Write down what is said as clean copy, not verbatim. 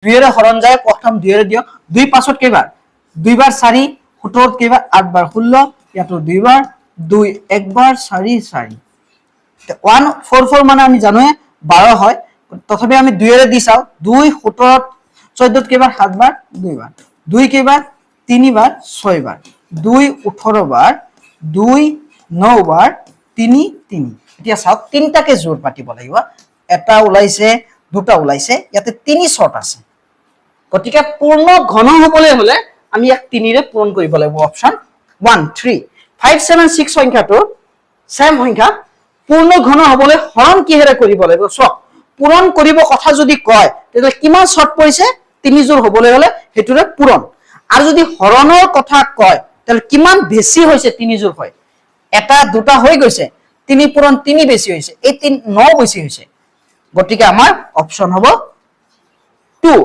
2 হৰণ যায় প্ৰথম 2 দিও 2 পাছত কেইবাৰ 2 বাৰ 4 17 কেইবাৰ 8 বাৰ 16 ইয়াতো 2 বাৰ 2 একবাৰ 4 4 144 মানে আমি জানোৱে 12 হয় তথাপি আমি 2 ৰে দি চাও 2 17 14 কেইবাৰ 7 বাৰ 2 বাৰ 2 কেইবাৰ 3 বাৰ 6 বাৰ 2 18 বাৰ 2 9 বাৰ 3 3 এতিয়া চাও তিনটাকে জোৰ পাতিব লাগিব এটা ওলাইছে দুটা ওলাইছে ইয়াতে 3 শৰ্ট আছে গতিকে পূৰ্ণ ঘন হবলৈ হলে আমি এক 3 ৰে পূৰণ কৰিব লাগিব অপচন 1 3 5 7 6 সংখ্যাটো সেম সংখ্যা পূৰ্ণ ঘন হবলৈ হৰণ কিহেৰে কৰিব লাগিব সব পূৰণ কৰিব কথা যদি কয় তেলে কিমান শৰ্ট পৰিছে 3 জোৰ হবলৈ হলে হেতুৰে পূৰণ আৰু যদি হৰণৰ কথা কয় তেলে কিমান বেছি হৈছে 3 জোৰ হয় এটা দুটা হৈ গৈছে 3 পূৰণ 3 বেছি হৈছে এই 3 9 বেছি হৈছে গতিকে আমাৰ অপচন হ'ব 2